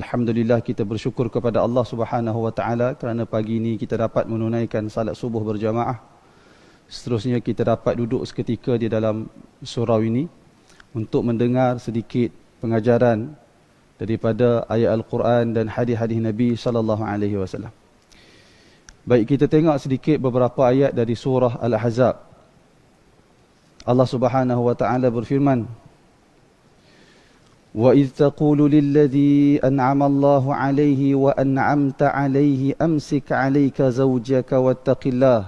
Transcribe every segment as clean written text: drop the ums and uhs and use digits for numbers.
Alhamdulillah, kita bersyukur kepada Allah Subhanahu wa taala kerana pagi ini kita dapat menunaikan salat subuh berjamaah. Seterusnya kita dapat duduk seketika di dalam surau ini untuk mendengar sedikit pengajaran daripada ayat Al-Quran dan hadis-hadis Nabi sallallahu alaihi wasallam. Baik, kita tengok sedikit beberapa ayat dari surah Al-Ahzab. Allah Subhanahu wa taala berfirman, وَإِذْ تَقُولُ لِلَّذِي أَنْعَمَ اللَّهُ عَلَيْهِ وَأَنْعَمْتَ عَلَيْهِ أَمْسِكْ عَلَيْكَ زَوْجَكَ وَاتَّقِ اللَّهَ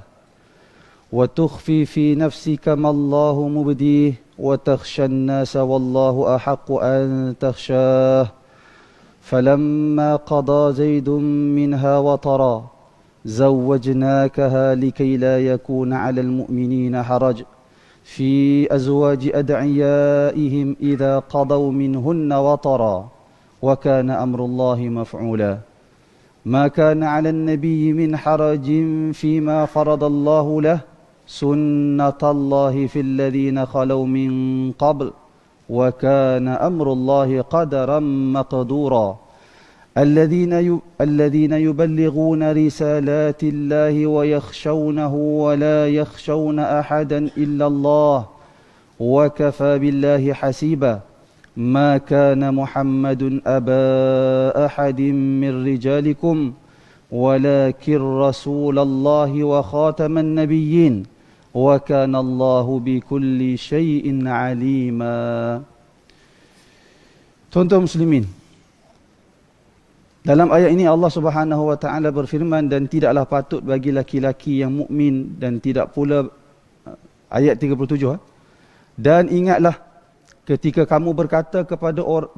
وَتُخْفِي فِي نَفْسِكَ مَا اللَّهُ مُبْدِيهِ وَتَخْشَى النَّاسَ وَاللَّهُ أَحَقُّ أَنْ تَخْشَاهُ فَلَمَّا قَضَى زَيْدٌ مِنْهَا وَطَرًا زَوَّجْنَاكَهَا لِكَيْ لَا يَكُونَ عَلَى الْمُؤْمِنِينَ حَرَجٌ في أزواج أدعيائهم إذا قضوا منهن وطرا وكان أمر الله مفعولا ما كان على النبي من حرج فيما فرض الله له سنة الله في الذين خلوا من قبل وكان أمر الله قدرا مقدورا الذين يبلغون رسالات الله ويخشونه ولا يخشون أحدا إلا الله وكفى بالله حسيبا ما كان محمد أبا أحد من رجالكم ولكن رسول الله وخاتم النبيين وكان الله بكل شيء عليما. Tuan-tuan muslimin, dalam ayat ini Allah Subhanahu wa taala berfirman, dan tidaklah patut bagi laki-laki yang mukmin dan tidak pula, ayat 37, dan ingatlah ketika kamu berkata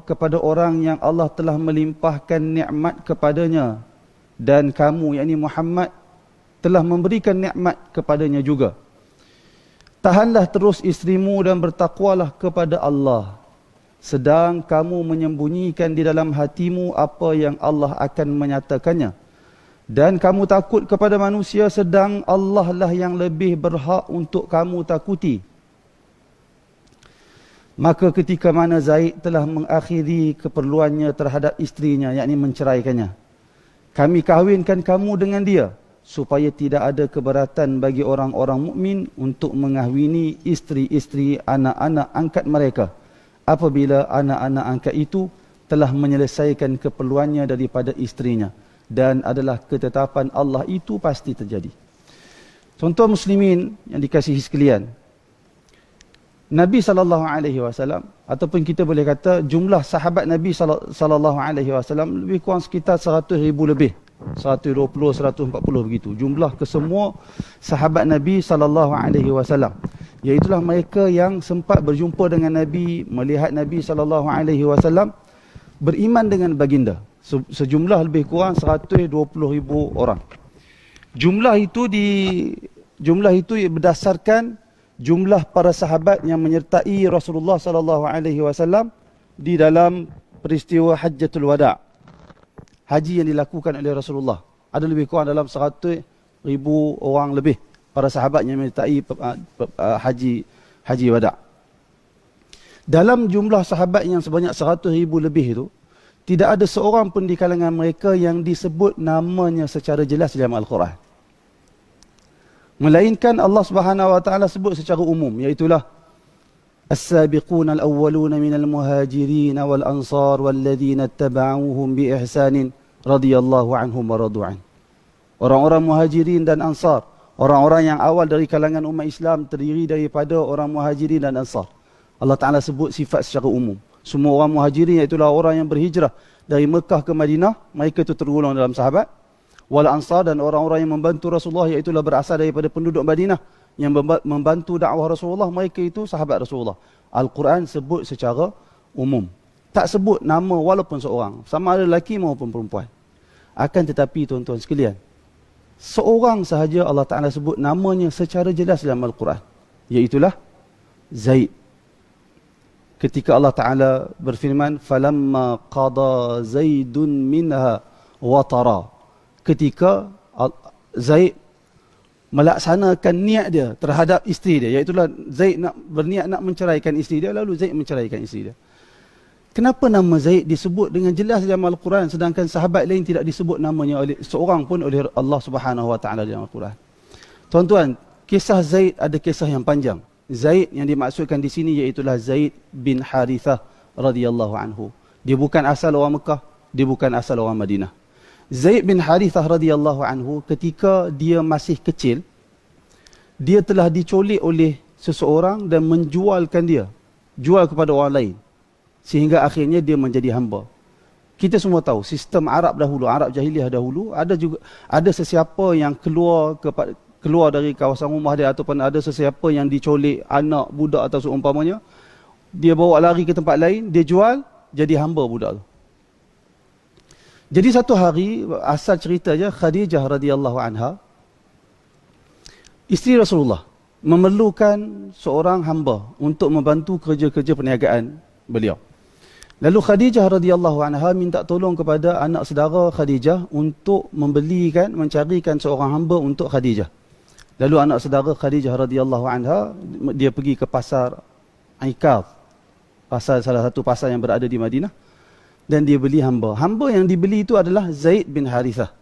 kepada orang yang Allah telah melimpahkan nikmat kepadanya, dan kamu, yakni Muhammad, telah memberikan nikmat kepadanya juga. Tahanlah terus isterimu dan bertakwalah kepada Allah, sedang kamu menyembunyikan di dalam hatimu apa yang Allah akan menyatakannya. Dan kamu takut kepada manusia, sedang Allah lah yang lebih berhak untuk kamu takuti. Maka ketika mana Zaid telah mengakhiri keperluannya terhadap isterinya, yakni menceraikannya, kami kahwinkan kamu dengan dia, supaya tidak ada keberatan bagi orang-orang mukmin untuk mengahwini isteri-isteri anak-anak angkat mereka, apabila anak-anak angkat itu telah menyelesaikan keperluannya daripada isterinya, dan adalah ketetapan Allah itu pasti terjadi. Tuan-tuan muslimin yang dikasihi sekalian, Nabi SAW, ataupun kita boleh kata jumlah sahabat Nabi SAW lebih kurang sekitar 100,000 lebih, 120, 140 begitu. Jumlah kesemua sahabat Nabi SAW, iaitulah mereka yang sempat berjumpa dengan Nabi, melihat Nabi SAW, beriman dengan baginda. Sejumlah lebih kurang 120,000 orang. Jumlah itu berdasarkan jumlah para sahabat yang menyertai Rasulullah SAW di dalam peristiwa Hajjatul Wada', haji yang dilakukan oleh Rasulullah. Ada lebih kurang dalam 100,000 orang lebih para sahabat yang menyertai haji wada'. Dalam jumlah sahabat yang sebanyak 100,000 lebih itu, tidak ada seorang pun di kalangan mereka yang disebut namanya secara jelas dalam Al-Quran, melainkan Allah Subhanahu wa taala sebut secara umum, iaitulah as-sabiquna al-awwaluna minal muhajirin wal ansar walladzina ittaba'uuhum bi ihsanin radhiyallahu anhum wa radu an. Orang-orang muhajirin dan ansar, orang-orang yang awal dari kalangan umat Islam, terdiri daripada orang muhajirin dan ansar. Allah Ta'ala sebut sifat secara umum. Semua orang muhajirin, iaitulah orang yang berhijrah dari Mekah ke Madinah, mereka itu tergolong dalam sahabat. Wal ansar, dan orang-orang yang membantu Rasulullah, iaitulah berasal daripada penduduk Madinah yang membantu dakwah Rasulullah, mereka itu sahabat Rasulullah. Al-Quran sebut secara umum, tak sebut nama walaupun seorang, sama ada lelaki maupun perempuan. Akan tetapi tuan-tuan sekalian, seorang sahaja Allah Ta'ala sebut namanya secara jelas dalam Al-Quran, iaitulah Zaid. Ketika Allah Ta'ala berfirman, falamma qada Zaidun minha watara, ketika Zaid melaksanakan niat dia terhadap isteri dia, iaitulah Zaid berniat nak menceraikan isteri dia, lalu Zaid menceraikan isteri dia. Kenapa nama Zaid disebut dengan jelas dalam Al-Quran sedangkan sahabat lain tidak disebut namanya oleh seorang pun oleh Allah Subhanahu Wa Taala dalam Al-Quran? Tuan-tuan, kisah Zaid ada kisah yang panjang. Zaid yang dimaksudkan di sini iaitulah Zaid bin Harithah radhiyallahu anhu. Dia bukan asal orang Mekah, dia bukan asal orang Madinah. Zaid bin Harithah radhiyallahu anhu ketika dia masih kecil, dia telah dicolik oleh seseorang dan menjualkan dia, jual kepada orang lain. Sehingga akhirnya dia menjadi hamba. Kita semua tahu sistem Arab dahulu, Arab jahiliah dahulu, ada sesiapa yang keluar dari kawasan rumah dia ataupun ada sesiapa yang dicolik, anak, budak atau seumpamanya, dia bawa lari ke tempat lain, dia jual, jadi hamba budak tu. Jadi satu hari, asal ceritanya Khadijah radhiyallahu anha, isteri Rasulullah, memerlukan seorang hamba untuk membantu kerja-kerja perniagaan beliau. Lalu Khadijah radhiyallahu anha minta tolong kepada anak saudara Khadijah untuk mencarikan seorang hamba untuk Khadijah. Lalu anak saudara Khadijah radhiyallahu anha, dia pergi ke pasar Aikad, salah satu pasar yang berada di Madinah, dan dia beli hamba. Hamba yang dibeli itu adalah Zaid bin Harithah.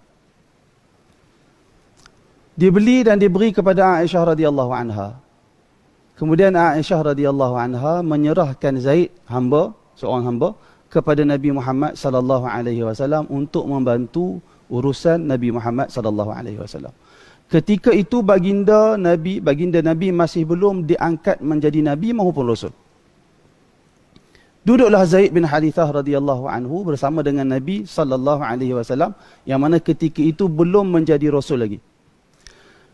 Dia beli dan diberi kepada Aisyah radhiyallahu anha. Kemudian Aisyah radhiyallahu anha menyerahkan Zaid, seorang hamba, kepada Nabi Muhammad sallallahu alaihi wasallam untuk membantu urusan Nabi Muhammad sallallahu alaihi wasallam. Ketika itu baginda Nabi masih belum diangkat menjadi nabi maupun rasul. Duduklah Zaid bin Harithah radhiyallahu anhu bersama dengan Nabi sallallahu alaihi wasallam yang mana ketika itu belum menjadi rasul lagi.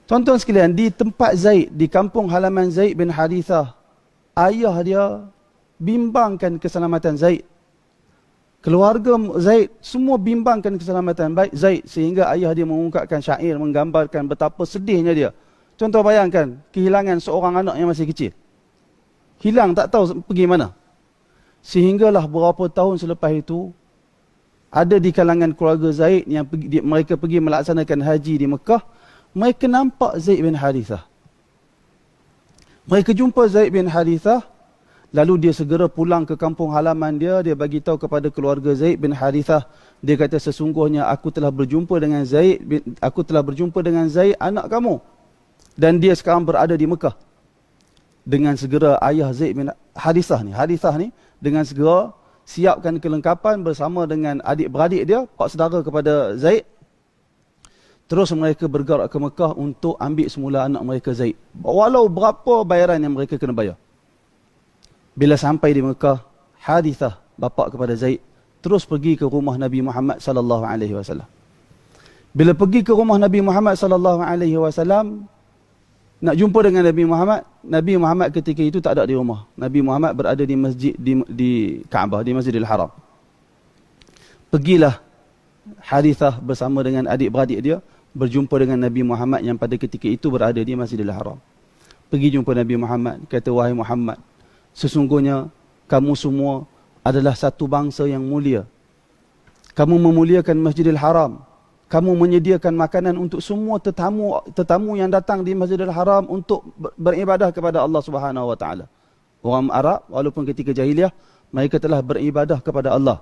Tuan-tuan sekalian, di tempat Zaid, di kampung halaman Zaid bin Harithah, ayah dia bimbangkan keselamatan Zaid. Keluarga Zaid semua bimbangkan keselamatan Zaid sehingga ayah dia mengungkapkan syair menggambarkan betapa sedihnya dia. Contoh bayangkan kehilangan seorang anak yang masih kecil. Hilang tak tahu pergi mana. Sehinggalah beberapa tahun selepas itu ada di kalangan keluarga Zaid yang mereka pergi melaksanakan haji di Mekah, mereka nampak Zaid bin Harithah. Mereka jumpa Zaid bin Harithah. Lalu dia segera pulang ke kampung halaman dia bagi tahu kepada keluarga Zaid bin Harithah. Dia kata, sesungguhnya aku telah berjumpa dengan Zaid anak kamu. Dan dia sekarang berada di Mekah. Dengan segera ayah Zaid bin Harithah ni dengan segera siapkan kelengkapan bersama dengan adik-beradik dia, pak saudara kepada Zaid. Terus mereka bergerak ke Mekah untuk ambil semula anak mereka Zaid. Walau berapa bayaran yang mereka kena bayar. Bila sampai di Mekah, Harithah, bapa kepada Zaid, terus pergi ke rumah Nabi Muhammad sallallahu alaihi wasallam. Bila pergi ke rumah Nabi Muhammad sallallahu alaihi wasallam nak jumpa dengan Nabi Muhammad ketika itu tak ada di rumah. Nabi Muhammad berada di masjid di Kaabah, di Masjidil Haram. Pergilah Harithah bersama dengan adik-beradik dia berjumpa dengan Nabi Muhammad yang pada ketika itu berada di Masjidil Haram. Pergi jumpa Nabi Muhammad, kata, wahai Muhammad, sesungguhnya kamu semua adalah satu bangsa yang mulia. Kamu memuliakan Masjidil Haram. Kamu menyediakan makanan untuk semua tetamu yang datang di Masjidil Haram untuk beribadah kepada Allah Subhanahu Wa Taala. Orang Arab walaupun ketika jahiliah mereka telah beribadah kepada Allah.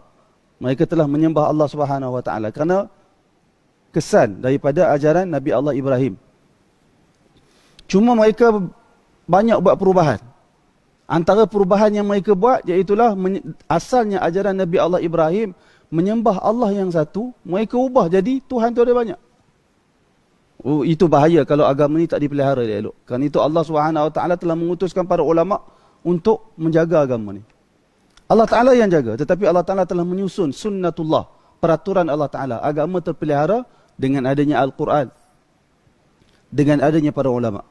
Mereka telah menyembah Allah Subhanahu Wa Taala kerana kesan daripada ajaran Nabi Allah Ibrahim. Cuma mereka banyak buat perubahan. Antara perubahan yang mereka buat iaitulah asalnya ajaran Nabi Allah Ibrahim menyembah Allah yang satu, mereka ubah jadi Tuhan tu ada banyak. Oh, itu bahaya kalau agama ni tak dipelihara dia elok. Kerana itu Allah SWT telah mengutuskan para ulama untuk menjaga agama ni. Allah Ta'ala yang jaga, tetapi Allah Ta'ala telah menyusun sunnatullah, peraturan Allah Ta'ala. Agama terpelihara dengan adanya Al-Quran, dengan adanya para ulama.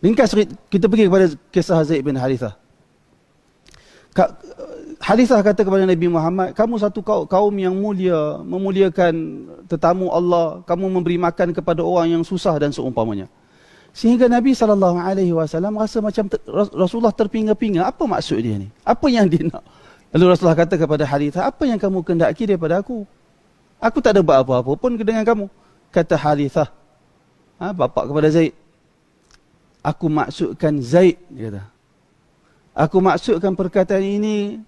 Ringkas kita pergi kepada kisah Zaid bin Harithah. Harithah kata kepada Nabi Muhammad, kamu satu kaum yang mulia, memuliakan tetamu Allah, kamu memberi makan kepada orang yang susah dan seumpamanya. Sehingga Nabi SAW rasa macam Rasulullah terpinga-pinga. Apa maksud dia ni? Apa yang dia nak? Lalu Rasulullah kata kepada Harithah, apa yang kamu kendaki daripada aku? Aku tak ada buat apa-apa pun dengan kamu. Kata Harithah, bapa kepada Zaid, aku maksudkan Zaid, dia kata. Aku maksudkan perkataan ini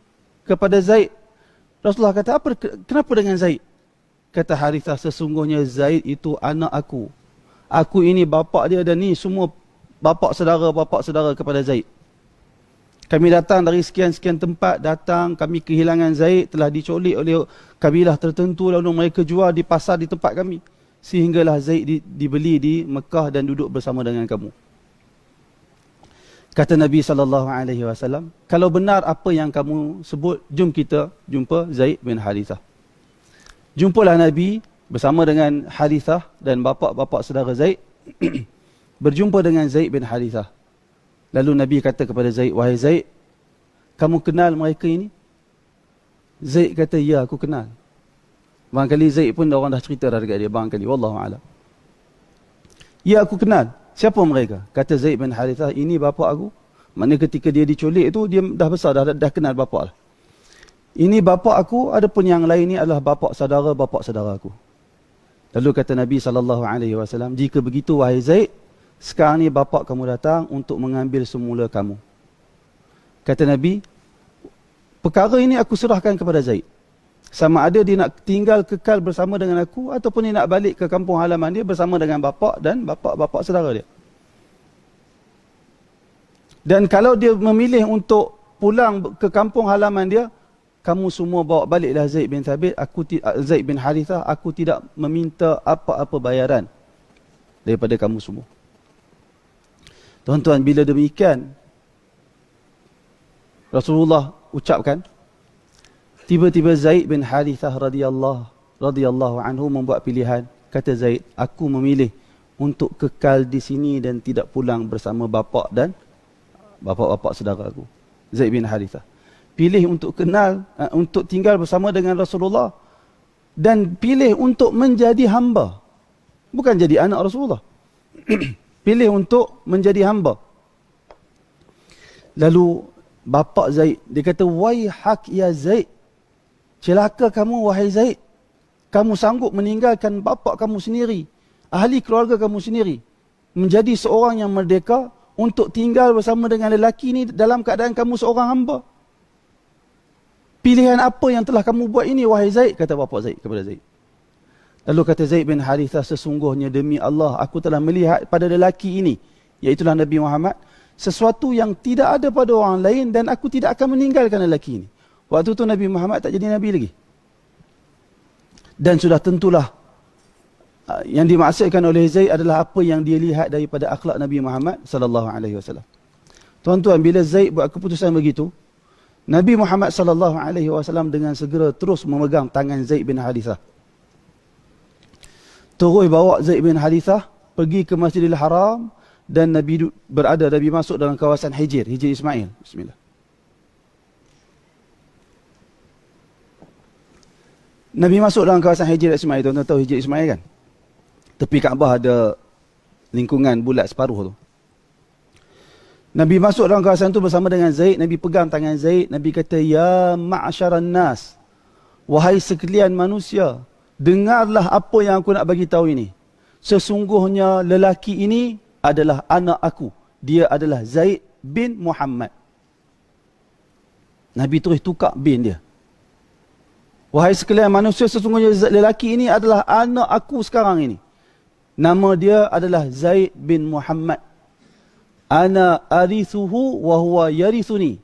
kepada Zaid. Rasulullah kata, kenapa dengan Zaid? Kata Harithah, sesungguhnya Zaid itu anak aku. Aku ini bapa dia dan ni semua bapa saudara kepada Zaid. Kami datang dari sekian-sekian tempat, kami kehilangan Zaid, telah dicolik oleh kabilah tertentu, lalu mereka jual di pasar di tempat kami. Sehinggalah Zaid dibeli di Mekah dan duduk bersama dengan kamu. Kata Nabi SAW, kalau benar apa yang kamu sebut, jom kita jumpa Zaid bin Harithah. Jumpalah Nabi bersama dengan Harithah dan bapa saudara Zaid, berjumpa dengan Zaid bin Harithah. Lalu Nabi kata kepada Zaid, wahai Zaid, kamu kenal mereka ini? Zaid kata, ya aku kenal. Barangkali Zaid pun orang dah cerita dah dekat dia, barangkali, wallahualam. Ya aku kenal. Siapa mereka? Kata Zaid bin Harithah, ini bapa aku. Maknanya ketika dia diculik itu, dia dah besar, dah kenal bapa lah. Ini bapa aku, adapun yang lain ni adalah bapa saudara aku. Lalu kata Nabi SAW, jika begitu wahai Zaid, sekarang ni bapa kamu datang untuk mengambil semula kamu. Kata Nabi, perkara ini aku serahkan kepada Zaid. Sama ada dia nak tinggal kekal bersama dengan aku, ataupun dia nak balik ke kampung halaman dia bersama dengan bapa dan bapa saudara dia. Dan kalau dia memilih untuk pulang ke kampung halaman dia, kamu semua bawa baliklah Zaid bin Thabit, Zaid bin Harithah, aku tidak meminta apa-apa bayaran daripada kamu semua. Tuan-tuan, bila demikian Rasulullah ucapkan, tiba-tiba Zaid bin Harithah radhiyallahu anhu membuat pilihan. Kata Zaid, aku memilih untuk kekal di sini dan tidak pulang bersama bapa dan bapa saudara aku. Zaid bin Harithah pilih untuk untuk tinggal bersama dengan Rasulullah dan pilih untuk menjadi hamba, bukan jadi anak Rasulullah. Pilih untuk menjadi hamba. Lalu bapa Zaid, dia kata, waihak ya Zaid, celaka kamu wahai Zaid, kamu sanggup meninggalkan bapa kamu sendiri, ahli keluarga kamu sendiri, menjadi seorang yang merdeka untuk tinggal bersama dengan lelaki ini dalam keadaan kamu seorang hamba. Pilihan apa yang telah kamu buat ini wahai Zaid? Kata bapa Zaid kepada Zaid. Lalu kata Zaid bin Harithah, sesungguhnya demi Allah, aku telah melihat pada lelaki ini, iaitulah Nabi Muhammad, sesuatu yang tidak ada pada orang lain dan aku tidak akan meninggalkan lelaki ini. Waktu itu Nabi Muhammad tak jadi Nabi lagi. Dan sudah tentulah yang dimaksudkan oleh Zaid adalah apa yang dia lihat daripada akhlak Nabi Muhammad SAW. Tuan-tuan, bila Zaid buat keputusan begitu, Nabi Muhammad SAW dengan segera terus memegang tangan Zaid bin Harithah. Terus bawa Zaid bin Harithah pergi ke Masjidil Haram dan Nabi masuk dalam kawasan Hijr Ismail. Bismillah. Nabi masuk dalam kawasan Hijr Ismail. Tuan-tuan tahu Hijr Ismail kan? Tepi Kaabah ada lingkungan bulat separuh tu. Nabi masuk dalam kawasan tu bersama dengan Zaid. Nabi pegang tangan Zaid. Nabi kata, ya ma'asyaran nas, wahai sekalian manusia, dengarlah apa yang aku nak bagi tahu ini. Sesungguhnya lelaki ini adalah anak aku. Dia adalah Zaid bin Muhammad. Nabi terus tukar bin dia. Wahai sekalian manusia, sesungguhnya lelaki ini adalah anak aku sekarang ini. Nama dia adalah Zaid bin Muhammad. Ana arithuhu wa huwa yarithuni.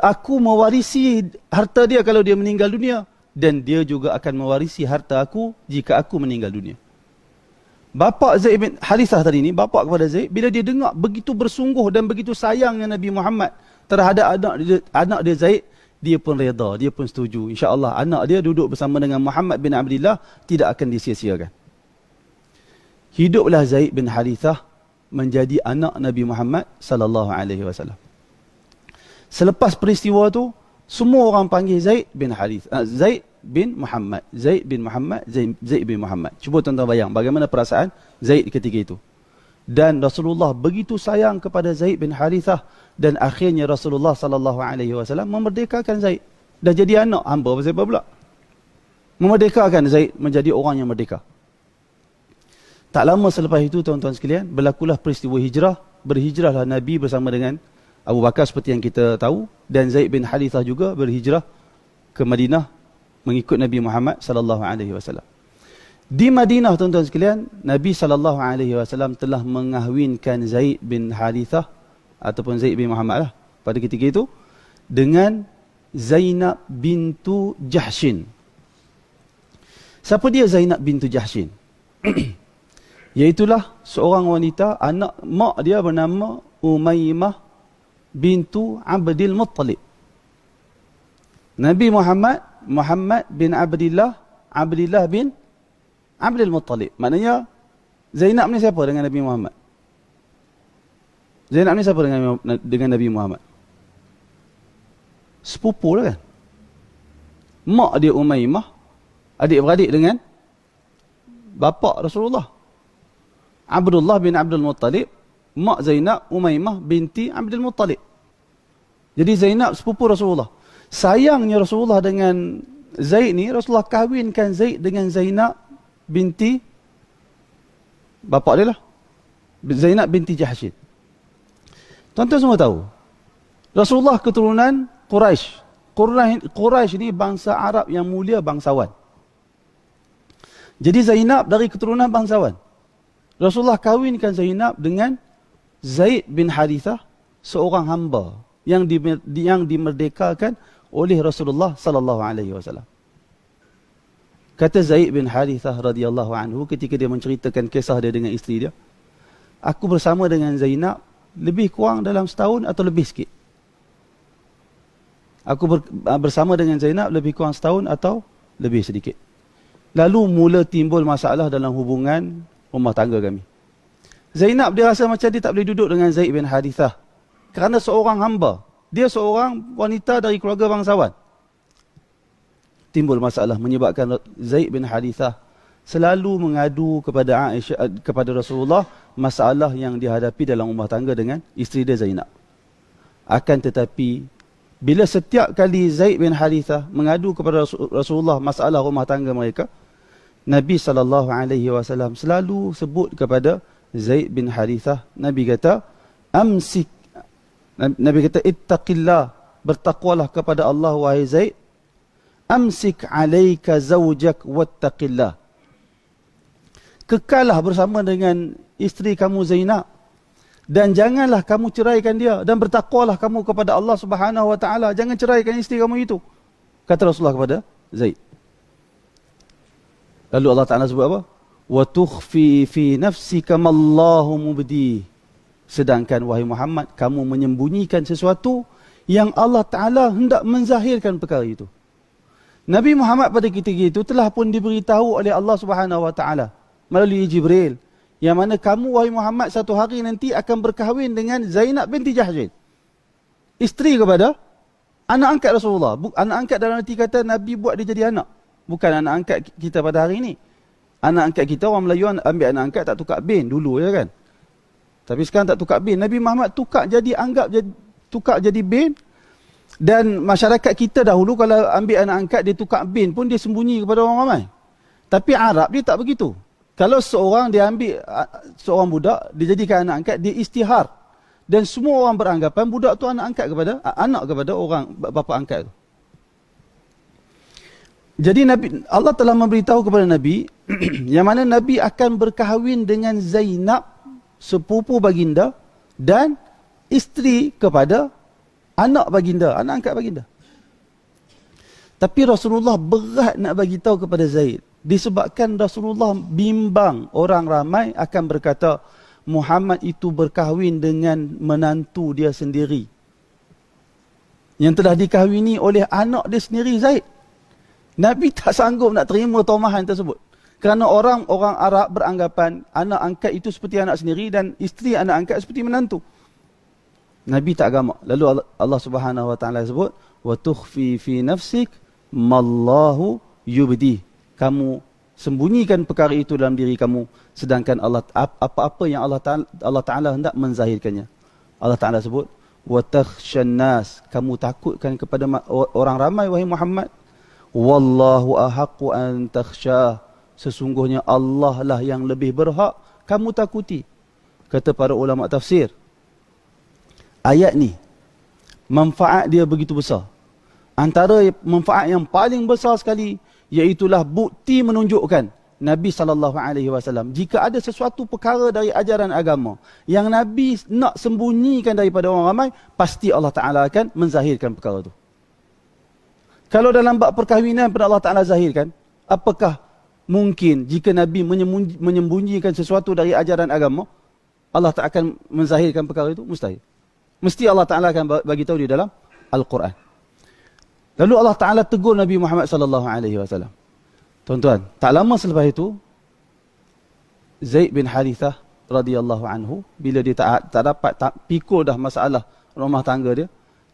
Aku mewarisi harta dia kalau dia meninggal dunia, dan dia juga akan mewarisi harta aku jika aku meninggal dunia. Bapa Zaid bin Harithah tadi ni, bapa kepada Zaid, bila dia dengar begitu bersungguh dan begitu sayangnya Nabi Muhammad terhadap anak dia Zaid, dia pun reda, dia pun setuju. InsyaAllah anak dia duduk bersama dengan Muhammad bin Abdullah tidak akan disia-siakan. Hiduplah Zaid bin Harithah menjadi anak Nabi Muhammad SAW. Selepas peristiwa tu, semua orang panggil Zaid bin Harithah, Zaid bin Muhammad, Zaid bin Muhammad, Zaid bin Muhammad. Cuba tuan-tuan bayang bagaimana perasaan Zaid ketika itu. Dan Rasulullah begitu sayang kepada Zaid bin Harithah, dan akhirnya Rasulullah SAW memerdekakan Zaid. Dah jadi anak hamba apa pula? Memerdekakan Zaid menjadi orang yang merdeka. Tak lama selepas itu, tuan-tuan sekalian, berlakulah peristiwa hijrah. Berhijrahlah Nabi bersama dengan Abu Bakar seperti yang kita tahu, dan Zaid bin Harithah juga berhijrah ke Madinah mengikut Nabi Muhammad sallallahu alaihi wasallam. Di Madinah, tuan-tuan sekalian, Nabi sallallahu alaihi wasallam telah mengahwinkan Zaid bin Harithah ataupun Zaid bin Muhammad lah pada ketika itu dengan Zainab bintu Jahshin. Siapa dia Zainab bintu Jahshin? Iaitulah seorang wanita, anak mak dia bernama Umaymah bintu Abdul Muttalib. Nabi Muhammad bin Abdullah bin Abdul Muttalib. Maknanya Zainab ni siapa dengan Nabi Muhammad? Zainab ni siapa dengan Nabi Muhammad? Sepupu lah kan? Mak dia Umaymah, adik-beradik dengan bapa Rasulullah. Abdullah bin Abdul Muttalib, mak Zainab Umaymah binti Abdul Muttalib. Jadi Zainab sepupu Rasulullah. Sayangnya Rasulullah dengan Zaid ni, Rasulullah kahwinkan Zaid dengan Zainab binti bapa dia lah, Zainab binti Jahshin. Tuan-tuan semua tahu, Rasulullah keturunan Quraisy. Quraisy ni bangsa Arab yang mulia, bangsawan. Jadi Zainab dari keturunan bangsawan. Rasulullah kahwinkan Zainab dengan Zaid bin Harithah, seorang hamba yang dimerdekakan oleh Rasulullah sallallahu alaihi wasallam. Kata Zaid bin Harithah radhiyallahu anhu ketika dia menceritakan kisah dia dengan isteri dia, aku bersama dengan Zainab lebih kurang dalam setahun atau lebih sikit. Aku bersama dengan Zainab lebih kurang setahun atau lebih sedikit. Lalu mula timbul masalah dalam hubungan rumah tangga kami. Zainab dia rasa macam dia tak boleh duduk dengan Zaid bin Harithah kerana seorang hamba. Dia seorang wanita dari keluarga bangsawan. Timbul masalah menyebabkan Zaid bin Harithah selalu mengadu kepada Aisyah, kepada Rasulullah, masalah yang dihadapi dalam rumah tangga dengan isteri dia Zainab. Akan tetapi bila setiap kali Zaid bin Harithah mengadu kepada Rasulullah masalah rumah tangga mereka, Nabi SAW selalu sebut kepada Zaid bin Harithah, Nabi kata, amsik, Nabi kata, ittaqillah, bertakwalah kepada Allah wahai Zaid, amsik alaika zawjak wattaqillah. Kekallah bersama dengan isteri kamu Zainab dan janganlah kamu ceraikan dia, dan bertakwalah kamu kepada Allah Subhanahu wa taala, jangan ceraikan isteri kamu itu, kata Rasulullah kepada Zaid. Lalu Allah Taala sebut apa? Wa tukhfi fi nafsika mallahu mubdi. Sedangkan wahai Muhammad, kamu menyembunyikan sesuatu yang Allah Taala hendak menzahirkan perkara itu. Nabi Muhammad pada ketika itu telah pun diberitahu oleh Allah Subhanahu wa taala melalui Jibril, yang mana kamu wahai Muhammad satu hari nanti akan berkahwin dengan Zainab binti Jahshin, isteri kepada anak angkat Rasulullah. Anak angkat dalam arti kata Nabi buat dia jadi anak. Bukan anak angkat kita pada hari ini. Anak angkat kita, orang Melayu ambil anak angkat tak tukar bin dulu, ya kan? Tapi sekarang tak tukar bin. Nabi Muhammad tukar jadi bin. Dan masyarakat kita dahulu kalau ambil anak angkat dia tukar bin pun dia sembunyi kepada orang ramai. Tapi Arab dia tak begitu. Kalau seorang dia ambil seorang budak, dia jadikan anak angkat, dia istihar. Dan semua orang beranggapan budak tu anak kepada orang bapa angkat tu. Jadi Allah telah memberitahu kepada Nabi yang mana Nabi akan berkahwin dengan Zainab, sepupu baginda, dan isteri kepada anak baginda, anak angkat baginda. Tapi Rasulullah berat nak bagi tahu kepada Zaid, disebabkan Rasulullah bimbang orang ramai akan berkata Muhammad itu berkahwin dengan menantu dia sendiri, yang telah dikahwini oleh anak dia sendiri Zaid. Nabi tak sanggup nak terima tomahan tersebut. Kerana orang Arab beranggapan anak angkat itu seperti anak sendiri dan isteri anak angkat seperti menantu. Nabi tak gamak. Lalu Allah Subhanahu wa taala sebut, wa tukhfi fi nafsik mallahu yubdi. Kamu sembunyikan perkara itu dalam diri kamu, sedangkan Allah apa-apa yang Allah Taala hendak menzahirkannya. Allah Taala sebut, wa takhshan nas. Kamu takutkan kepada orang ramai wahai Muhammad. Wallahu ahaqqu an takhsha. Sesungguhnya Allah lah yang lebih berhak kamu takuti. Kata para ulama tafsir, ayat ni manfaat dia begitu besar. Antara manfaat yang paling besar sekali, iaitulah bukti menunjukkan Nabi SAW, jika ada sesuatu perkara dari ajaran agama yang Nabi nak sembunyikan daripada orang ramai, pasti Allah Ta'ala akan menzahirkan perkara itu. Kalau dalam bab perkahwinan pun Allah Ta'ala zahirkan, apakah mungkin jika Nabi menyembunyikan sesuatu dari ajaran agama, Allah Ta'ala akan menzahirkan perkara itu? Mustahil. Mesti Allah Ta'ala akan bagi tahu di dalam Al-Quran. Lalu Allah Ta'ala tegur Nabi Muhammad SAW. Tuan-tuan, tak lama selepas itu, Zaid bin Harithah radhiyallahu anhu, bila dia tak dapat pikul dah masalah rumah tangga dia,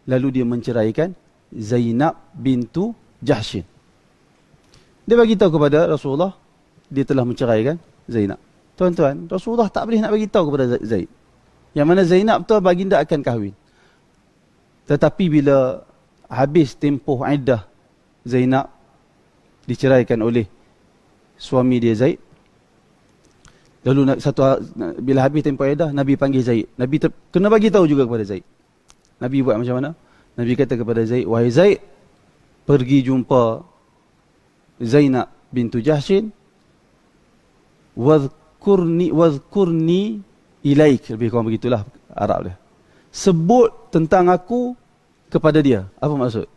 lalu dia menceraikan Zainab bintu Jahshin. Dia bagi tahu kepada Rasulullah, dia telah menceraikan Zainab. Tuan-tuan, Rasulullah tak boleh nak bagi tahu kepada Zaid. Yang mana Zainab tu baginda akan kahwin. Tetapi bila habis tempoh iddah Zainab diceraikan oleh suami dia Zaid. Lalu bila habis tempoh iddah, Nabi panggil Zaid. Nabi kena bagi tahu juga kepada Zaid. Nabi buat macam mana? Nabi kata kepada Zaid, wahai Zaid, pergi jumpa Zainab bintu Jahshin, wadhkurni ilaik, lebih kurang begitulah Arab dia. Sebut tentang aku kepada dia. Apa maksud?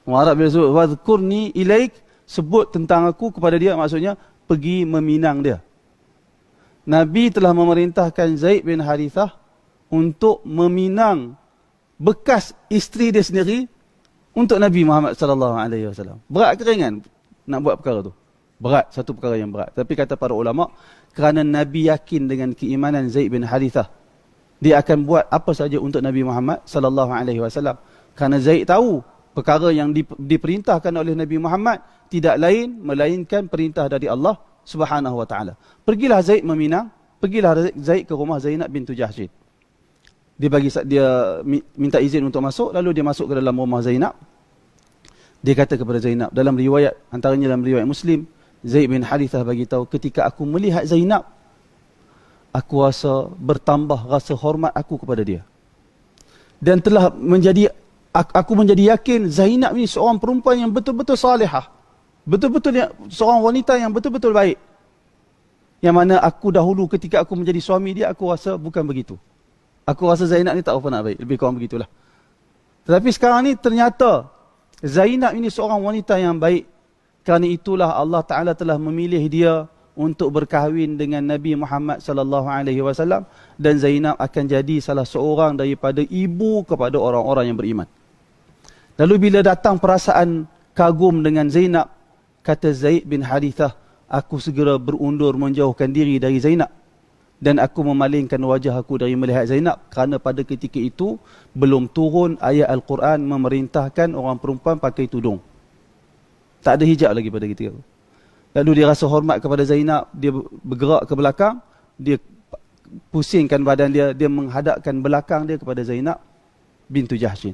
Orang Arab bila sebut wadhkurni ilaik, sebut tentang aku kepada dia, maksudnya pergi meminang dia. Nabi telah memerintahkan Zaid bin Harithah untuk meminang bekas isteri dia sendiri untuk Nabi Muhammad SAW. Berat ke ringan nak buat perkara tu? Berat, satu perkara yang berat. Tapi kata para ulama, kerana Nabi yakin dengan keimanan Zaid bin Harithah, dia akan buat apa saja untuk Nabi Muhammad SAW. Kerana Zaid tahu perkara yang diperintahkan oleh Nabi Muhammad tidak lain melainkan perintah dari Allah Subhanahu Wa Taala. Pergilah Zaid meminang, pergilah Zaid ke rumah Zainab bintu Jahshin. Dia minta izin untuk masuk, lalu dia masuk ke dalam rumah Zainab. Dia kata kepada Zainab, dalam riwayat, antaranya dalam riwayat Muslim, Zaid bin Harithah bagi tahu, ketika aku melihat Zainab, aku rasa bertambah rasa hormat aku kepada dia. Dan aku menjadi yakin Zainab ini seorang perempuan yang betul-betul salihah. Betul-betul seorang wanita yang betul-betul baik. Yang mana aku dahulu ketika aku menjadi suami dia, aku rasa bukan begitu. Aku rasa Zainab ni tak apa nak baik. Lebih kurang begitulah. Tetapi sekarang ni ternyata Zainab ini seorang wanita yang baik. Kerana itulah Allah Ta'ala telah memilih dia untuk berkahwin dengan Nabi Muhammad SAW. Dan Zainab akan jadi salah seorang daripada ibu kepada orang-orang yang beriman. Lalu bila datang perasaan kagum dengan Zainab, kata Zaid bin Harithah, aku segera berundur menjauhkan diri dari Zainab. Dan aku memalingkan wajah aku dari melihat Zainab, kerana pada ketika itu belum turun ayat Al-Quran memerintahkan orang perempuan pakai tudung. Tak ada hijab lagi pada ketika itu. Lalu dia rasa hormat kepada Zainab, dia bergerak ke belakang, dia pusingkan badan dia, dia menghadapkan belakang dia kepada Zainab bintu Jahshin.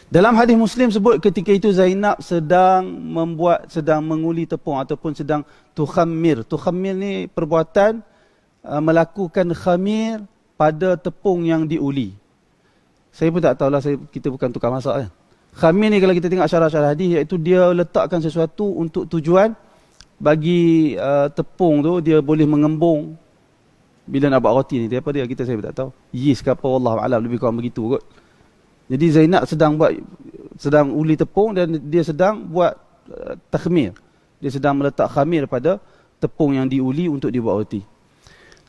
Dalam hadis Muslim sebut ketika itu Zainab sedang menguli tepung ataupun sedang tukhammir. Tukhammir ni perbuatan melakukan khamir pada tepung yang diuli. Saya pun tak tahulah, kita bukan tukar masak kan. Khamir ni kalau kita tengok syarah-syarah hadis, iaitu dia letakkan sesuatu untuk tujuan bagi tepung tu dia boleh mengembung bila nak buat roti ni. Dia apa dia, saya pun tak tahu. Yeast ke apa, wallahu alam, lebih kurang begitu kot. Jadi Zainab sedang uli tepung dan dia sedang buat takhmir. Dia sedang meletak khamir pada tepung yang diuli untuk dibuat roti.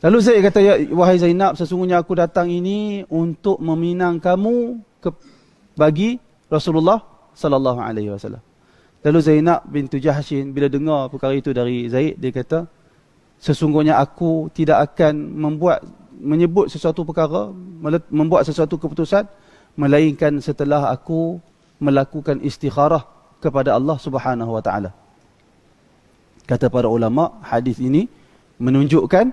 Lalu Zaid kata, ya, wahai Zainab, sesungguhnya aku datang ini untuk meminang kamu bagi Rasulullah sallallahu alaihi wasallam. Lalu Zainab bintu Jahshin bila dengar perkara itu dari Zaid, dia kata, sesungguhnya aku tidak akan menyebut sesuatu perkara, membuat sesuatu keputusan, melainkan setelah aku melakukan istikharah kepada Allah Subhanahu Wa Taala. Kata para ulama, hadis ini menunjukkan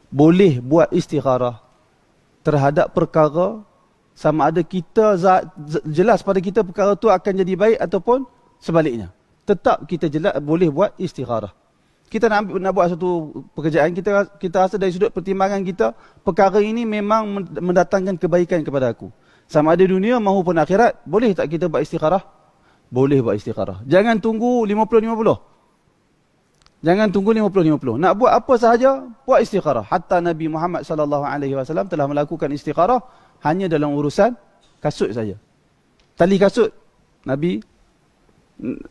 boleh buat istikharah terhadap perkara sama ada kita jelas pada kita perkara tu akan jadi baik ataupun sebaliknya. Tetap kita jelas boleh buat istikharah. Kita nak buat satu pekerjaan, kita rasa dari sudut pertimbangan kita, perkara ini memang mendatangkan kebaikan kepada aku. Sama ada dunia maupun akhirat. Boleh tak kita buat istikharah? Boleh buat istikharah. Jangan tunggu 50-50. Jangan tunggu 50-50. Nak buat apa sahaja, buat istikharah. Hatta Nabi Muhammad SAW telah melakukan istikharah hanya dalam urusan kasut saja. Tali kasut, Nabi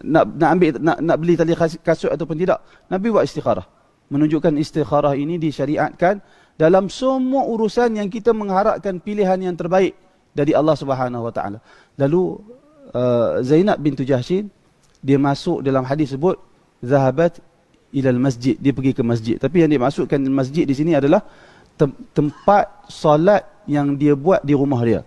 nak beli tali kasut ataupun tidak, Nabi buat istikharah. Menunjukkan istikharah ini disyariatkan dalam semua urusan yang kita mengharapkan pilihan yang terbaik dari Allah Subhanahu Wa Taala. Lalu Zainab bintu Jahshin, dia masuk dalam hadis sebut zahabat ilal masjid, dia pergi ke masjid. Tapi yang dimaksudkan masjid di sini adalah tempat solat yang dia buat di rumah dia.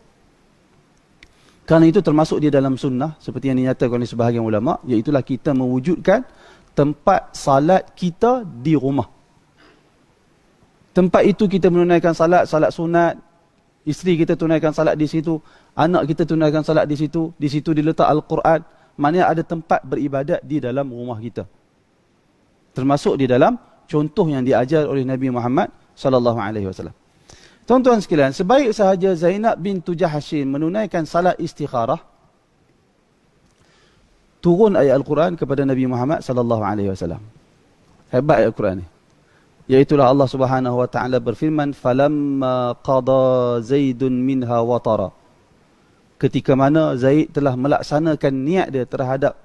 Kerana itu termasuk dia dalam sunnah seperti yang dinyatakan oleh sebahagian ulama, iaitulah kita mewujudkan tempat salat kita di rumah. Tempat itu kita menunaikan salat sunat, isteri kita tunaikan salat di situ, anak kita tunaikan salat di situ diletak Al-Quran. Maknanya ada tempat beribadat di dalam rumah kita. Termasuk di dalam contoh yang diajar oleh Nabi Muhammad SAW. Tuan-tuan sekalian, sebaik sahaja Zainab bintu Jahshin menunaikan salat istikharah, turun ayat Al-Quran kepada Nabi Muhammad SAW. Hebat ayat Al-Quran ni. Iaitulah Allah Subhanahu Wa Taala berfirman, "Falamma qada Zaidun minha watara." Ketika mana Zaid telah melaksanakan niat dia terhadap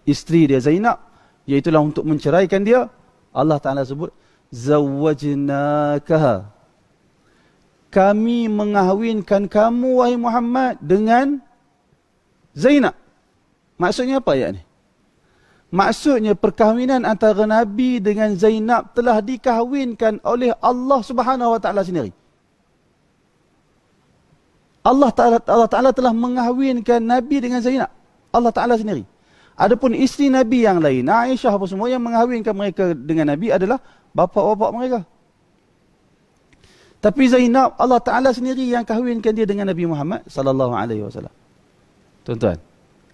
isteri dia Zainab, iaitulah untuk menceraikan dia, Allah Taala sebut zawwajnakaha. Kami mengahwinkan kamu wahai Muhammad dengan Zainab. Maksudnya apa ayat ni? Maksudnya perkahwinan antara Nabi dengan Zainab telah dikahwinkan oleh Allah Subhanahu Wa Taala sendiri. Allah Taala telah mengahwinkan Nabi dengan Zainab. Allah Taala sendiri. Adapun isteri Nabi yang lain, Aisyah apa semua, yang mengahwinkan mereka dengan Nabi adalah bapa-bapa mereka. Tapi Zainab, Allah Ta'ala sendiri yang kahwinkan dia dengan Nabi Muhammad SAW. Tuan-tuan,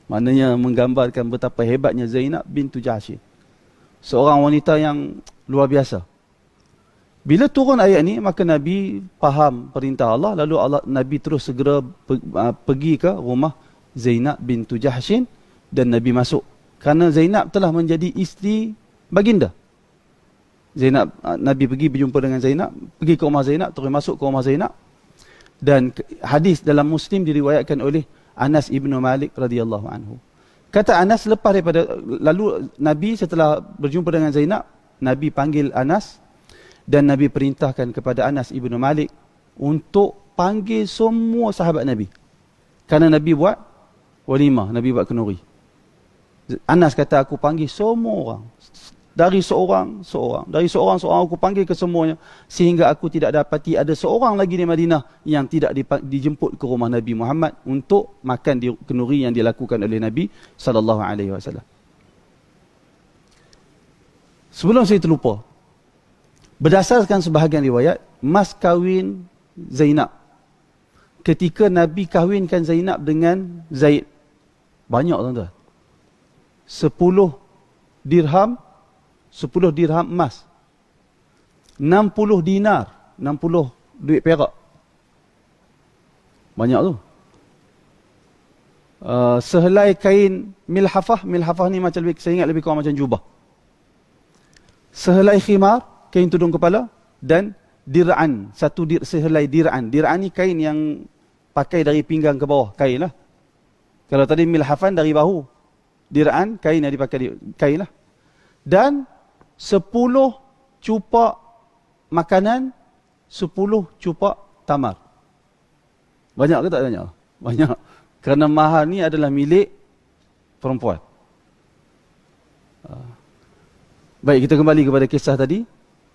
maknanya menggambarkan betapa hebatnya Zainab bintu Jahshin. Seorang wanita yang luar biasa. Bila turun ayat ni, maka Nabi faham perintah Allah, lalu Nabi terus segera pergi ke rumah Zainab bintu Jahshin dan Nabi masuk. Kerana Zainab telah menjadi isteri baginda. Nabi pergi berjumpa dengan Zainab, pergi ke rumah Zainab, terus masuk ke rumah Zainab. Dan hadis dalam Muslim diriwayatkan oleh Anas ibnu Malik radhiyallahu anhu. Kata Anas, lepas daripada lalu Nabi setelah berjumpa dengan Zainab, Nabi panggil Anas dan Nabi perintahkan kepada Anas ibnu Malik untuk panggil semua sahabat Nabi. Kerana Nabi buat walimah, Nabi buat kenduri. Anas kata, aku panggil semua orang. Dari seorang aku panggil ke semuanya, sehingga aku tidak dapati ada seorang lagi di Madinah yang tidak dijemput ke rumah Nabi Muhammad untuk makan di kenduri yang dilakukan oleh Nabi SAW. Sebelum saya terlupa, berdasarkan sebahagian riwayat, mas kahwin Zainab, ketika Nabi kahwinkan Zainab dengan Zaid, banyak tuan-tuan, 10 dirham emas, 60 dinar, 60 duit perak. Banyak tu. Sehelai kain milhafah ni macam saya ingat lebih kurang macam jubah. Sehelai khimar, kain tudung kepala, dan dir'an, sehelai dir'an. Dir'an ni kain yang pakai dari pinggang ke bawah, kain lah. Kalau tadi milhafan dari bahu, dir'an kain yang dipakai kain lah. Dan 10 cupak makanan, 10 cupak tamar. Banyak ke tak banyak? Banyak. Kerana mahar ni adalah milik perempuan. Baik, kita kembali kepada kisah tadi.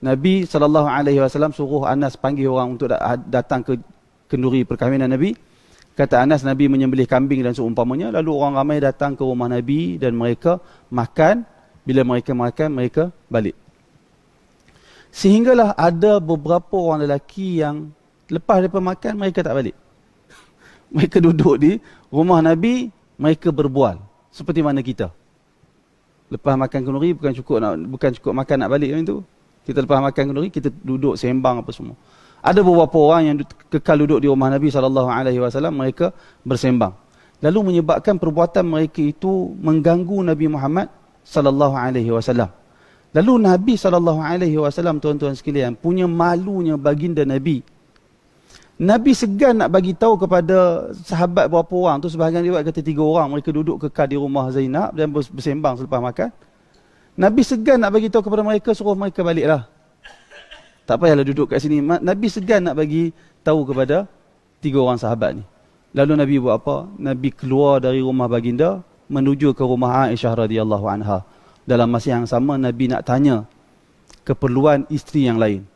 Nabi SAW suruh Anas panggil orang untuk datang ke kenduri perkahwinan Nabi. Kata Anas, Nabi menyembelih kambing dan seumpamanya. Lalu orang ramai datang ke rumah Nabi dan mereka makan. Bila mereka makan, mereka balik. Sehinggalah ada beberapa orang lelaki yang lepas daripada makan, mereka tak balik. Mereka duduk di rumah Nabi, mereka berbual. Seperti mana kita. Lepas makan kenduri, bukan cukup makan nak balik macam tu. Kita lepas makan kenduri, kita duduk sembang apa semua. Ada beberapa orang yang kekal duduk di rumah Nabi SAW, mereka bersembang. Lalu menyebabkan perbuatan mereka itu mengganggu Nabi Muhammad SAW. Lalu Nabi SAW, tuan-tuan sekalian, punya malunya baginda Nabi. Nabi segan nak bagi tahu kepada sahabat berapa orang tu, sebahagian riwayat kata 3 orang, mereka duduk kekal di rumah Zainab dan bersembang selepas makan. Nabi segan nak bagi tahu kepada mereka, suruh mereka baliklah. Tak payahlah duduk kat sini. Nabi segan nak bagi tahu kepada 3 orang sahabat ni. Lalu Nabi buat apa? Nabi keluar dari rumah baginda menuju ke rumah Aisyah radhiyallahu anha. Dalam masa yang sama Nabi nak tanya keperluan isteri yang lain.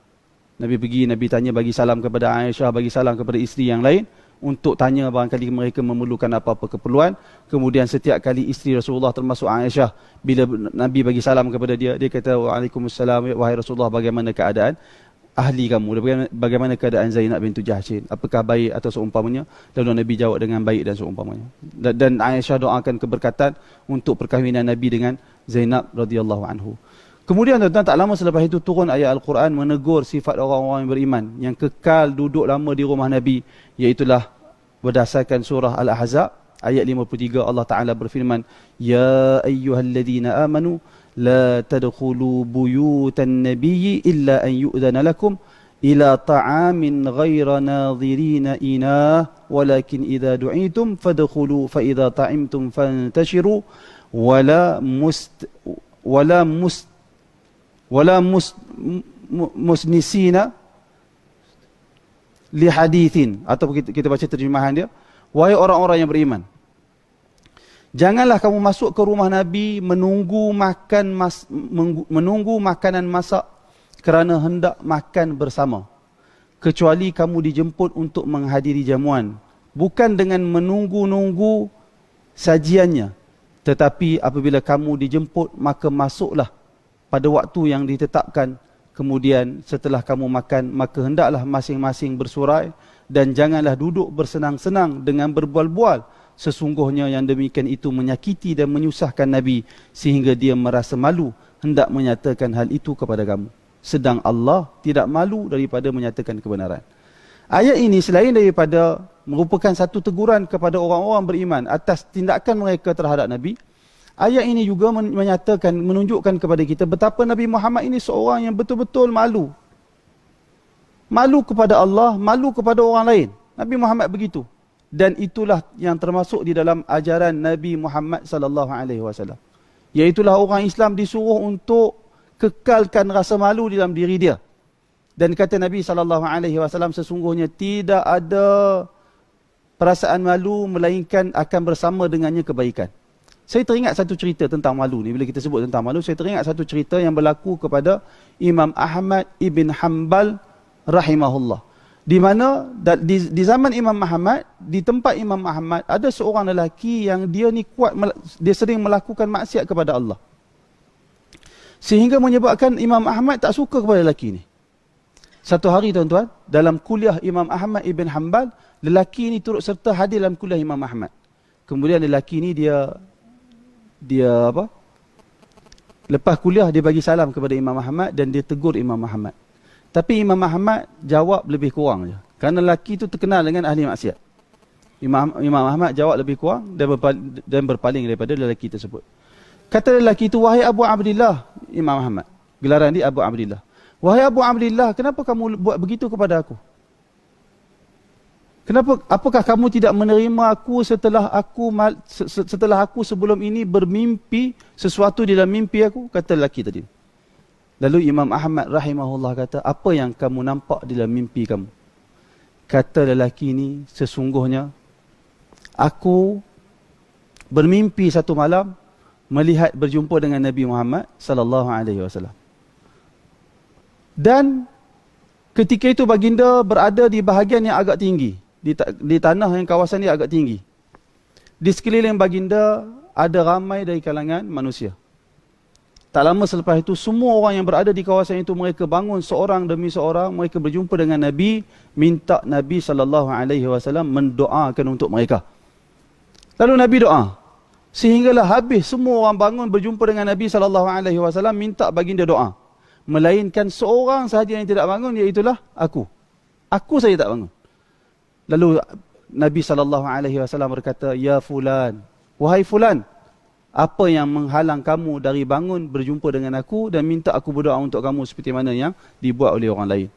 Nabi pergi, Nabi tanya, bagi salam kepada Aisyah, bagi salam kepada isteri yang lain, untuk tanya barangkali mereka memerlukan apa-apa keperluan. Kemudian setiap kali isteri Rasulullah termasuk Aisyah, bila Nabi bagi salam kepada dia, dia kata, Waalaikumsalam, wahai Rasulullah, bagaimana keadaan ahli kamu? Bagaimana keadaan Zainab bintu Jahshin? Apakah baik atau seumpamanya? Lalu Nabi jawab dengan baik dan seumpamanya. Dan Aisyah doakan keberkatan untuk perkahwinan Nabi dengan Zainab radhiyallahu anhu. Kemudian tuan-tuan, tak lama selepas itu turun ayat Al-Quran menegur sifat orang-orang yang beriman yang kekal duduk lama di rumah Nabi, iaitulah berdasarkan surah Al-Ahzab ayat 53, Allah Ta'ala berfirman, Ya ayyuhalladzina amanu la tadkhulu buyutan nabiyyi illa an yu'dhana lakum ila ta'amin ghaira nadhirina inah walakin idha du'itum fadkhulu fa idha ta'imtum fantashiru wala musnisina li hadithin, atau kita baca terjemahan dia, wahai orang-orang yang beriman, janganlah kamu masuk ke rumah Nabi menunggu makanan masak kerana hendak makan bersama, kecuali kamu dijemput untuk menghadiri jamuan, bukan dengan menunggu-nunggu sajiannya, tetapi apabila kamu dijemput maka masuklah pada waktu yang ditetapkan. Kemudian setelah kamu makan, maka hendaklah masing-masing bersurai dan janganlah duduk bersenang-senang dengan berbual-bual. Sesungguhnya yang demikian itu menyakiti dan menyusahkan Nabi sehingga dia merasa malu hendak menyatakan hal itu kepada kamu. Sedang Allah tidak malu daripada menyatakan kebenaran. Ayat ini selain daripada merupakan satu teguran kepada orang-orang beriman atas tindakan mereka terhadap Nabi, ayat ini juga menyatakan, menunjukkan kepada kita betapa Nabi Muhammad ini seorang yang betul-betul malu. Malu kepada Allah, malu kepada orang lain. Nabi Muhammad begitu. Dan itulah yang termasuk di dalam ajaran Nabi Muhammad SAW. Iaitulah orang Islam disuruh untuk kekalkan rasa malu di dalam diri dia. Dan kata Nabi SAW, sesungguhnya tidak ada perasaan malu melainkan akan bersama dengannya kebaikan. Saya teringat satu cerita tentang malu ni. Bila kita sebut tentang malu, saya teringat satu cerita yang berlaku kepada Imam Ahmad ibn Hanbal rahimahullah. Di mana di zaman Imam Ahmad, di tempat Imam Ahmad, ada seorang lelaki yang dia ni kuat, dia sering melakukan maksiat kepada Allah. Sehingga menyebabkan Imam Ahmad tak suka kepada lelaki ni. Satu hari tuan-tuan, dalam kuliah Imam Ahmad ibn Hanbal, lelaki ni turut serta hadir dalam kuliah Imam Ahmad. Kemudian lelaki ni dia apa? Lepas kuliah dia bagi salam kepada Imam Ahmad dan dia tegur Imam Ahmad. Tapi Imam Ahmad jawab lebih kurang je. Kerana lelaki itu terkenal dengan ahli maksiat. Imam Ahmad jawab lebih kurang dan berpaling daripada lelaki tersebut. Kata lelaki itu, wahai Abu Abdillah, Imam Ahmad. Gelaran dia Abu Abdillah. Wahai Abu Abdillah, kenapa kamu buat begitu kepada aku? Apakah kamu tidak menerima aku setelah aku sebelum ini bermimpi sesuatu di dalam mimpi aku? Kata lelaki tadi. Lalu Imam Ahmad rahimahullah kata, apa yang kamu nampak di dalam mimpi kamu? Kata lelaki ini, sesungguhnya aku bermimpi satu malam melihat berjumpa dengan Nabi Muhammad sallallahu alaihi wasallam. Dan ketika itu baginda berada di bahagian yang agak tinggi. Di tanah yang kawasan dia agak tinggi. Di sekeliling baginda ada ramai dari kalangan manusia. Tak lama selepas itu, semua orang yang berada di kawasan itu, mereka bangun seorang demi seorang, mereka berjumpa dengan Nabi, minta Nabi SAW mendoakan untuk mereka. Lalu Nabi doa. Sehinggalah habis semua orang bangun berjumpa dengan Nabi SAW, minta baginda doa. Melainkan seorang sahaja yang tidak bangun, iaitulah aku. Aku saja tak bangun. Lalu Nabi SAW berkata, Ya fulan, wahai fulan, apa yang menghalang kamu dari bangun berjumpa dengan aku dan minta aku berdoa untuk kamu seperti mana yang dibuat oleh orang lain?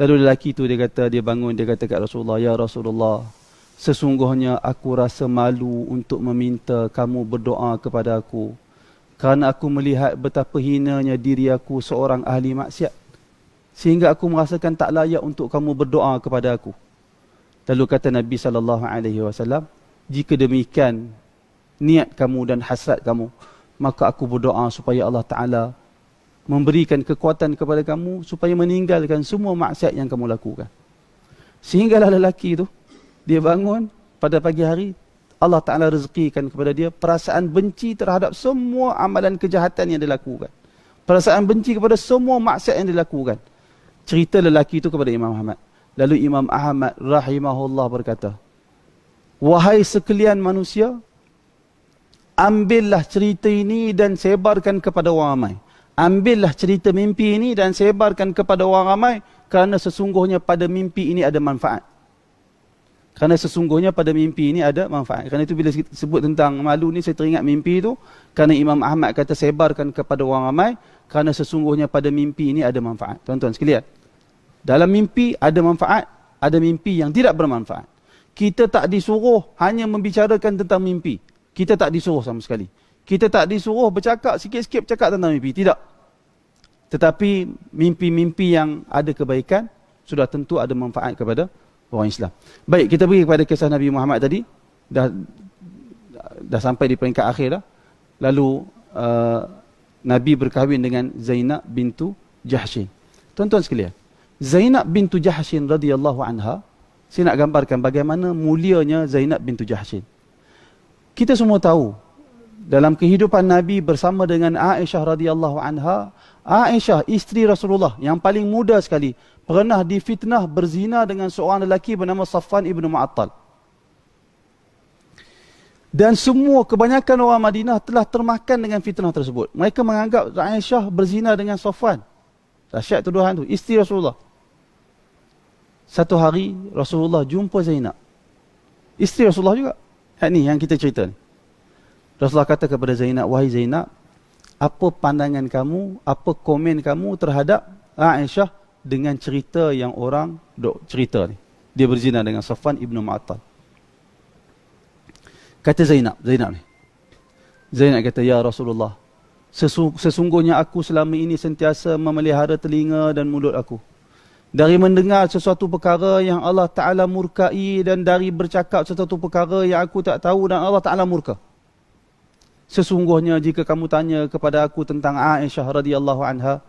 Lalu lelaki itu dia kata, dia bangun, dia kata kat Rasulullah, Ya Rasulullah, sesungguhnya aku rasa malu untuk meminta kamu berdoa kepada aku. Kerana aku melihat betapa hinanya diri aku seorang ahli maksiat. Sehingga aku merasakan tak layak untuk kamu berdoa kepada aku. Lalu kata Nabi SAW, jika demikian niat kamu dan hasrat kamu, maka aku berdoa supaya Allah Ta'ala memberikan kekuatan kepada kamu supaya meninggalkan semua maksiat yang kamu lakukan. Sehinggalah lelaki itu, dia bangun pada pagi hari, Allah Ta'ala rezekikan kepada dia perasaan benci terhadap semua amalan kejahatan yang dilakukan. Perasaan benci kepada semua maksiat yang dilakukan. Cerita lelaki itu kepada Imam Ahmad. Lalu Imam Ahmad rahimahullah berkata, wahai sekalian manusia, ambillah cerita ini dan sebarkan kepada orang ramai. Ambillah cerita mimpi ini dan sebarkan kepada orang ramai, kerana sesungguhnya pada mimpi ini ada manfaat. Kerana sesungguhnya pada mimpi ini ada manfaat. Kerana itu bila sebut tentang malu ni, saya teringat mimpi itu. Kerana Imam Ahmad kata sebarkan kepada orang ramai, kerana sesungguhnya pada mimpi ini ada manfaat. Tuan-tuan sekalian, dalam mimpi ada manfaat, ada mimpi yang tidak bermanfaat. Kita tak disuruh hanya membicarakan tentang mimpi. Kita tak disuruh sama sekali. Kita tak disuruh bercakap, sikit-sikit bercakap tentang mimpi. Tidak. Tetapi mimpi-mimpi yang ada kebaikan, sudah tentu ada manfaat kepada orang Islam. Baik, kita pergi kepada kisah Nabi Muhammad tadi. Dah sampai di peringkat akhir dah. Lalu Nabi berkahwin dengan Zainab bintu Jahshin. Tuan-tuan sekalian, Zainab bintu Jahshin radhiyallahu anha, saya nak gambarkan bagaimana mulianya Zainab bintu Jahshin. Kita semua tahu, dalam kehidupan Nabi bersama dengan Aisyah radhiyallahu anha, Aisyah, isteri Rasulullah yang paling muda sekali, pernah difitnah berzina dengan seorang lelaki bernama Safwan ibn Mu'attal. Dan semua kebanyakan orang Madinah telah termakan dengan fitnah tersebut. Mereka menganggap Aisyah berzina dengan Safwan. Dahsyat tuduhan tu, isteri Rasulullah. Satu hari Rasulullah jumpa Zainab, isteri Rasulullah juga. Yang kita cerita ni. Rasulullah kata kepada Zainab, wahai Zainab, apa pandangan kamu, apa komen kamu terhadap Aisyah dengan cerita yang orang cerita ni? Dia berzina dengan Safwan ibn Mu'attal. Kata Zainab ni. Zainab kata, ya Rasulullah, sesungguhnya aku selama ini sentiasa memelihara telinga dan mulut aku dari mendengar sesuatu perkara yang Allah Ta'ala murkai, dan dari bercakap sesuatu perkara yang aku tak tahu dan Allah Ta'ala murka. Sesungguhnya jika kamu tanya kepada aku tentang Aisyah radhiyallahu anha,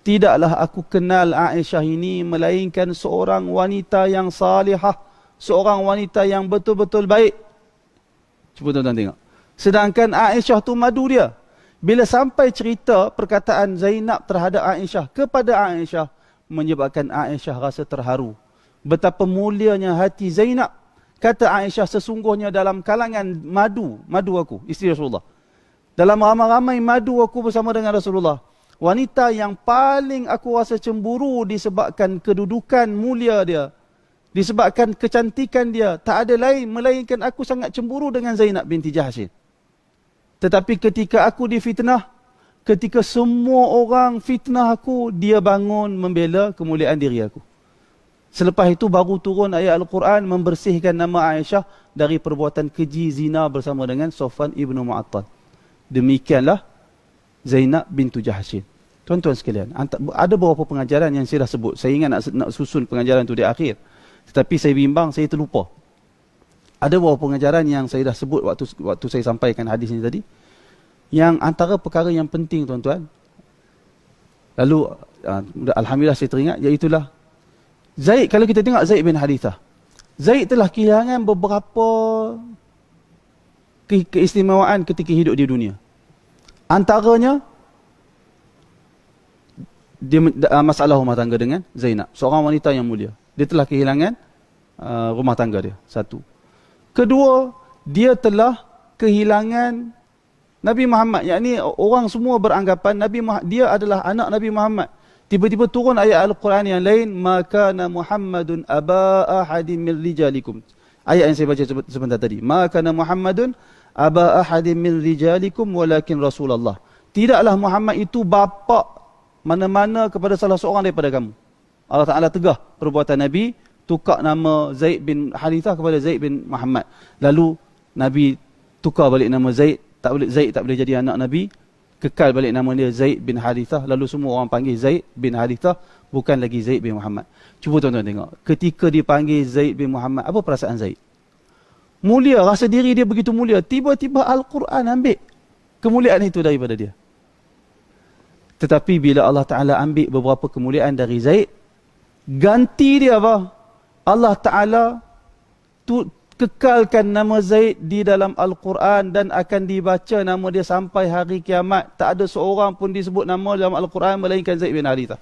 tidaklah aku kenal Aisyah ini melainkan seorang wanita yang salihah, seorang wanita yang betul-betul baik. Cuba tuan-tuan tengok. Sedangkan Aisyah tu madu dia. Bila sampai cerita perkataan Zainab terhadap Aisyah kepada Aisyah, menyebabkan Aisyah rasa terharu. Betapa mulianya hati Zainab. Kata Aisyah, sesungguhnya dalam kalangan madu aku, isteri Rasulullah, dalam ramai-ramai madu aku bersama dengan Rasulullah, wanita yang paling aku rasa cemburu disebabkan kedudukan mulia dia, disebabkan kecantikan dia, tak ada lain melainkan aku sangat cemburu dengan Zainab binti Jahshin. Tetapi ketika aku difitnah, ketika semua orang fitnah aku, dia bangun membela kemuliaan diri aku. Selepas itu baru turun ayat Al-Quran membersihkan nama Aisyah dari perbuatan keji zina bersama dengan Safwan ibn Mu'attal. Demikianlah Zainab bintu Jahshin. Tuan-tuan sekalian, ada beberapa pengajaran yang saya dah sebut. Saya ingat nak susun pengajaran itu di akhir. Tetapi saya bimbang, saya terlupa. Ada beberapa pengajaran yang saya dah sebut waktu saya sampaikan hadis ini tadi. Yang antara perkara yang penting, tuan-tuan, lalu alhamdulillah saya teringat, iaitulah Zaid. Kalau kita tengok Zaid bin Harithah, Zaid telah kehilangan beberapa keistimewaan ketika hidup di dunia. Antaranya dia masalah rumah tangga dengan Zainab, seorang wanita yang mulia. Dia telah kehilangan rumah tangga dia, satu. Kedua, dia telah kehilangan Nabi Muhammad. Yakni orang semua beranggapan dia adalah anak Nabi Muhammad. Tiba-tiba turun ayat Al-Quran yang lain, maka na Muhammadun aba ahadin min rijalikum. Ayat yang saya baca sebentar tadi. Maka na Muhammadun aba ahadin min rijalikum walakin Rasulullah. Tidaklah Muhammad itu bapa mana-mana kepada salah seorang daripada kamu. Allah Ta'ala tegah perbuatan Nabi, tukar nama Zaid bin Harithah kepada Zaid bin Muhammad. Lalu Nabi tukar balik nama Zaid tak boleh jadi anak Nabi, kekal balik nama dia Zaid bin Harithah. Lalu semua orang panggil Zaid bin Harithah, bukan lagi Zaid bin Muhammad. Cuba tuan-tuan tengok, ketika dipanggil Zaid bin Muhammad, apa perasaan Zaid? Mulia, rasa diri dia begitu mulia. Tiba-tiba Al-Quran ambil kemuliaan itu daripada dia. Tetapi bila Allah Ta'ala ambil beberapa kemuliaan dari Zaid, ganti dia apa? Allah Ta'ala kekalkan nama Zaid di dalam Al-Quran dan akan dibaca nama dia sampai hari kiamat. Tak ada seorang pun disebut nama dalam Al-Quran melainkan Zaid bin Harithah.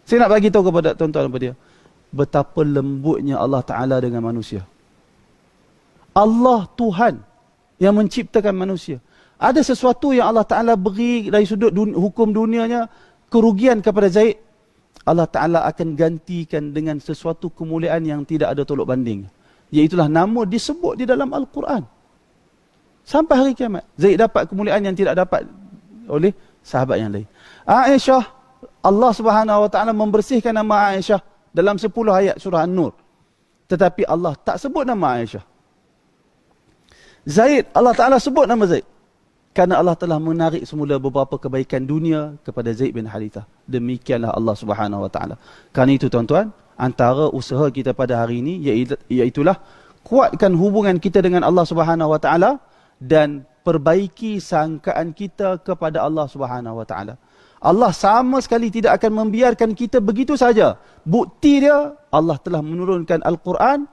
Saya nak bagi tahu kepada tuan-tuan kepada dia, betapa lembutnya Allah Ta'ala dengan manusia. Allah Tuhan yang menciptakan manusia. Ada sesuatu yang Allah Ta'ala beri dari sudut hukum dunianya, kerugian kepada Zaid, Allah Ta'ala akan gantikan dengan sesuatu kemuliaan yang tidak ada tolok banding. Iaitulah nama disebut di dalam Al-Quran. Sampai hari kiamat. Zaid dapat kemuliaan yang tidak dapat oleh sahabat yang lain. Aisyah, Allah Subhanahu Wa Ta'ala membersihkan nama Aisyah dalam 10 ayat surah An-Nur. Tetapi Allah tak sebut nama Aisyah. Zaid, Allah Ta'ala sebut nama Zaid. Kerana Allah telah menarik semula beberapa kebaikan dunia kepada Zaid bin Harithah. Demikianlah Allah Subhanahu Wa Ta'ala. Kerana itu tuan-tuan, antara usaha kita pada hari ini, iaitulah kuatkan hubungan kita dengan Allah Subhanahu Wa Ta'ala dan perbaiki sangkaan kita kepada Allah Subhanahu Wa Ta'ala. Allah sama sekali tidak akan membiarkan kita begitu saja. Bukti dia, Allah telah menurunkan Al-Quran,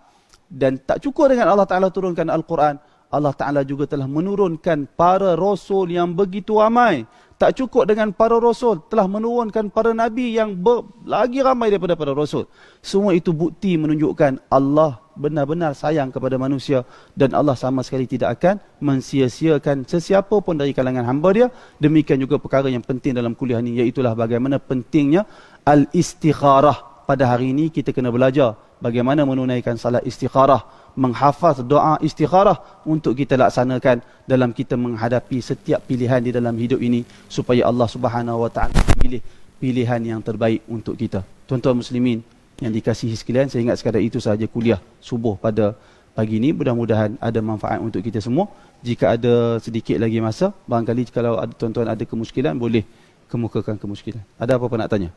dan tak cukup dengan Allah Ta'ala turunkan Al-Quran, Allah Ta'ala juga telah menurunkan para rasul yang begitu ramai. Tak cukup dengan para rasul, telah menurunkan para nabi yang lagi ramai daripada para rasul. Semua itu bukti menunjukkan Allah benar-benar sayang kepada manusia, dan Allah sama sekali tidak akan mensia-siakan sesiapa pun dari kalangan hamba dia. Demikian juga perkara yang penting dalam kuliah ini, iaitulah bagaimana pentingnya al-istikharah. Pada hari ini kita kena belajar bagaimana menunaikan salat istikharah, menghafaz doa istikharah untuk kita laksanakan dalam kita menghadapi setiap pilihan di dalam hidup ini, supaya Allah Subhanahu Wa Ta'ala pilih pilihan yang terbaik untuk kita. Tuan-tuan muslimin yang dikasihi sekalian, saya ingat sekadar itu sahaja kuliah subuh pada pagi ini. Mudah-mudahan ada manfaat untuk kita semua. Jika ada sedikit lagi masa, barangkali kalau tuan-tuan ada kemusykilan, boleh kemukakan kemusykilan. Ada apa-apa nak tanya?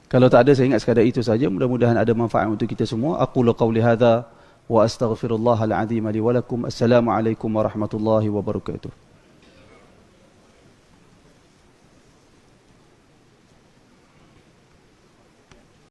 Kalau tak ada, saya ingat sekadar itu saja. Mudah-mudahan ada manfaat untuk kita semua. Aqulu qawli hadha wa astaghfirullahal azim li wa lakum. Assalamualaikum warahmatullahi wabarakatuh.